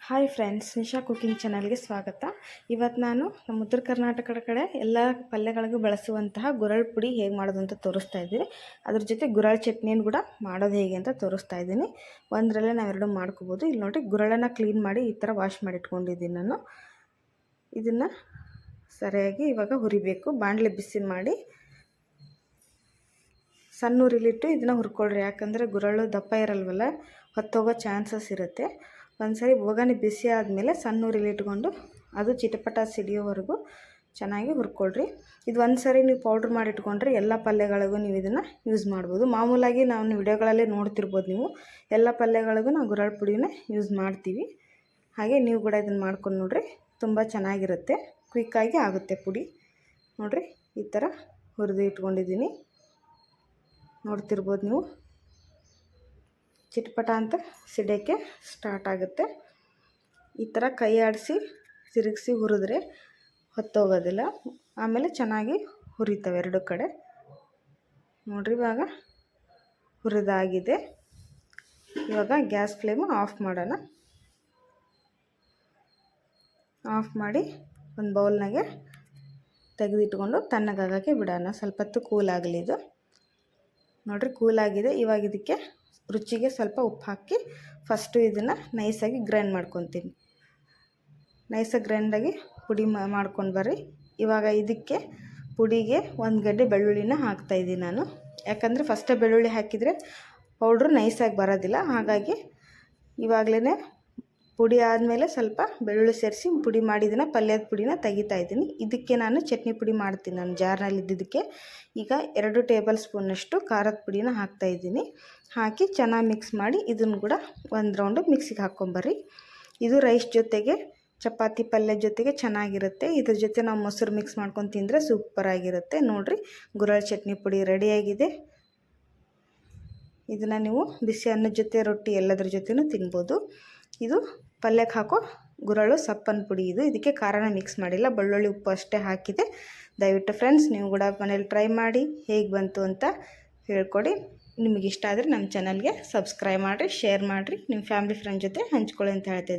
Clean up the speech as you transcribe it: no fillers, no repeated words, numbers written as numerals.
Hi friends, Nisha cooking ಚಾನಲ್ಗೆ ಸ್ವಾಗತ. ಇವತ್ತು ನಾನು ನಮ್ಮ ಉತ್ತರ ಕರ್ನಾಟಕದ ಕಡೆ ಎಲ್ಲ ಪಲ್ಯಗಳಿಗೂ ಬಳಸುವಂತಹ ಗುರಳ್ ಪುಡಿ ಹೇಗೆ ಮಾಡೋದು ಅಂತ ತೋರಿಸ್ತಾ ಇದ್ದೀನಿ. ಅದ್ರ ಜೊತೆ ಗುರಳ್ ಚಟ್ನಿಯನ್ನು ಕೂಡ ಮಾಡೋದು ಹೇಗೆ ಅಂತ ತೋರಿಸ್ತಾ ಇದ್ದೀನಿ. ಒಂದರಲ್ಲೇ ನಾವೆರಡು ಮಾಡ್ಕೋಬೋದು. ಇಲ್ಲಿ ನೋಡಿ, ಗುರಳನ್ನು ಕ್ಲೀನ್ ಮಾಡಿ ಈ ಥರ ವಾಶ್ ಮಾಡಿ ಇಟ್ಕೊಂಡಿದ್ದೀನಿ ನಾನು. ಇದನ್ನು ಸರಿಯಾಗಿ ಇವಾಗ ಹುರಿಬೇಕು. ಬಾಣಲೆ ಬಿಸಿ ಮಾಡಿ ಸಣ್ಣ ಉರಿಲಿಟ್ಟು ಇದನ್ನು ಹುರ್ಕೊಳ್ರಿ. ಯಾಕಂದರೆ ಗುರಳು ದಪ್ಪ ಇರಲ್ವಲ್ಲ, ಹೊತ್ತೋಗೋ ಚಾನ್ಸಸ್ ಇರುತ್ತೆ. ಒಂದ್ಸರಿ ಬೋಗಾಣಿ ಬಿಸಿ ಆದಮೇಲೆ ಸಣ್ಣ ಉರಿಲಿ ಇಟ್ಕೊಂಡು ಅದು ಚಿಟಪಟ ಸಿಡಿಯೋವರೆಗೂ ಚೆನ್ನಾಗಿ ಹುರ್ಕೊಳ್ರಿ. ಇದು ಒಂದು ಸರಿ ನೀವು ಪೌಡ್ರ್ ಮಾಡಿ ಇಟ್ಕೊಂಡ್ರೆ ಎಲ್ಲ ಪಲ್ಯಗಳಿಗೂ ನೀವು ಇದನ್ನು ಯೂಸ್ ಮಾಡ್ಬೋದು. ಮಾಮೂಲಾಗಿ ನಾವು ವಿಡಿಯೋಗಳಲ್ಲೇ ನೋಡ್ತಿರ್ಬೋದು ನೀವು. ಎಲ್ಲ ಪಲ್ಯಗಳಿಗೂ ನಾವು ಗುರಳ್ ಪುಡಿನ ಯೂಸ್ ಮಾಡ್ತೀವಿ. ಹಾಗೆ ನೀವು ಕೂಡ ಇದನ್ನು ಮಾಡ್ಕೊಂಡು ನೋಡಿರಿ, ತುಂಬ ಚೆನ್ನಾಗಿರುತ್ತೆ, ಕ್ವಿಕ್ಕಾಗಿ ಆಗುತ್ತೆ ಪುಡಿ. ನೋಡಿರಿ, ಈ ಥರ ಹುರಿದು ಇಟ್ಕೊಂಡಿದ್ದೀನಿ. ನೋಡ್ತಿರ್ಬೋದು ನೀವು, ಚಿಟಪಟ ಅಂತ ಸಿಡಿಯೋಕ್ಕೆ ಸ್ಟಾರ್ಟ್ ಆಗುತ್ತೆ. ಈ ಥರ ಕೈ ಆಡಿಸಿ ತಿರುಗಿಸಿ ಹುರಿದ್ರೆ ಹೊತ್ತೋಗೋದಿಲ್ಲ. ಆಮೇಲೆ ಚೆನ್ನಾಗಿ ಹುರಿತವೆ ಎರಡು ಕಡೆ. ನೋಡಿರಿ, ಇವಾಗ ಹುರಿದಾಗಿದೆ. ಇವಾಗ ಗ್ಯಾಸ್ ಫ್ಲೇಮು ಆಫ್ ಮಾಡೋಣ. ಆಫ್ ಮಾಡಿ ಒಂದು ಬೌಲ್ನಾಗೆ ತೆಗೆದಿಟ್ಕೊಂಡು ತಣ್ಣಗಾಗೋಕ್ಕೆ ಬಿಡೋಣ. ಸ್ವಲ್ಪ ಹೊತ್ತು ಕೂಲ್ ಆಗಲಿ ಇದು. ನೋಡಿರಿ, ಕೂಲಾಗಿದೆ. ಇವಾಗ ಇದಕ್ಕೆ ರುಚಿಗೆ ಸ್ವಲ್ಪ ಉಪ್ಪು ಹಾಕಿ ಫಸ್ಟು ಇದನ್ನು ನೈಸಾಗಿ ಗ್ರೈಂಡ್ ಮಾಡ್ಕೊತೀನಿ. ನೈಸಾಗಿ ಗ್ರೈಂಡಾಗಿ ಪುಡಿ ಮಾಡ್ಕೊಂಡು ಬರ್ರಿ. ಇವಾಗ ಇದಕ್ಕೆ ಪುಡಿಗೆ ಒಂದು ಗಡ್ಡೆ ಬೆಳ್ಳುಳ್ಳಿನ ಹಾಕ್ತಾಯಿದ್ದೀನಿ ನಾನು. ಯಾಕಂದರೆ ಫಸ್ಟೇ ಬೆಳ್ಳುಳ್ಳಿ ಹಾಕಿದರೆ ಪೌಡ್ರು ನೈಸಾಗಿ ಬರೋದಿಲ್ಲ. ಹಾಗಾಗಿ ಇವಾಗಲೇ ಪುಡಿ ಆದಮೇಲೆ ಸ್ವಲ್ಪ ಬೆಳ್ಳುಳ್ಳಿ ಸೇರಿಸಿ ಪುಡಿ ಮಾಡಿದ್ದನ್ನು ಪಲ್ಯದ ಪುಡಿನ ತೆಗಿತಾಯಿದ್ದೀನಿ. ಇದಕ್ಕೆ ನಾನು ಚಟ್ನಿ ಪುಡಿ ಮಾಡ್ತೀನಿ. ನಾನು ಜಾರ್ನಲ್ಲಿ ಇದ್ದಿದ್ದಕ್ಕೆ ಈಗ 2 ಟೇಬಲ್ ಸ್ಪೂನಷ್ಟು ಖಾರದ ಪುಡಿನ ಹಾಕ್ತಾಯಿದ್ದೀನಿ. ಹಾಕಿ ಚೆನ್ನಾಗಿ ಮಿಕ್ಸ್ ಮಾಡಿ ಇದನ್ನು ಕೂಡ ಒಂದು ರೌಂಡು ಮಿಕ್ಸಿಗೆ ಹಾಕ್ಕೊಂಬರ್ರಿ. ಇದು ರೈಸ್ ಜೊತೆಗೆ, ಚಪಾತಿ ಪಲ್ಯ ಜೊತೆಗೆ ಚೆನ್ನಾಗಿರುತ್ತೆ. ಇದ್ರ ಜೊತೆ ನಾವು ಮೊಸರು ಮಿಕ್ಸ್ ಮಾಡ್ಕೊಂಡು ತಿಂದರೆ ಸೂಪರಾಗಿರುತ್ತೆ. ನೋಡಿರಿ, ಗುರಳ್ ಚಟ್ನಿ ಪುಡಿ ರೆಡಿಯಾಗಿದೆ. ಇದನ್ನು ನೀವು ಬಿಸಿ ಅನ್ನದ ಜೊತೆ, ರೊಟ್ಟಿ ಎಲ್ಲದ್ರ ಜೊತೆನೂ ತಿನ್ಬೋದು. ಇದು ಪಲ್ಯಕ್ಕೆ ಹಾಕೋ ಗುರಳು ಸಪ್ಪನ ಪುಡಿ. ಇದಕ್ಕೆ ಖಾರನ ಮಿಕ್ಸ್ ಮಾಡಿಲ್ಲ, ಬೆಳ್ಳುಳ್ಳಿ ಉಪ್ಪು ಅಷ್ಟೇ ಹಾಕಿದೆ. ದಯವಿಟ್ಟು ಫ್ರೆಂಡ್ಸ್, ನೀವು ಕೂಡ ಮನೇಲಿ ಟ್ರೈ ಮಾಡಿ ಹೇಗೆ ಬಂತು ಅಂತ ಹೇಳ್ಕೊಡಿ. ನಿಮಗಿಷ್ಟ ಆದರೆ ನಮ್ಮ ಚಾನಲ್ಗೆ ಸಬ್ಸ್ಕ್ರೈಬ್ ಮಾಡಿರಿ, ಶೇರ್ ಮಾಡಿರಿ, ನಿಮ್ಮ ಫ್ಯಾಮಿಲಿ ಫ್ರೆಂಡ್ ಜೊತೆ ಹಂಚ್ಕೊಳ್ಳಿ ಅಂತ ಹೇಳ್ತಾಯಿದ್ದೀನಿ.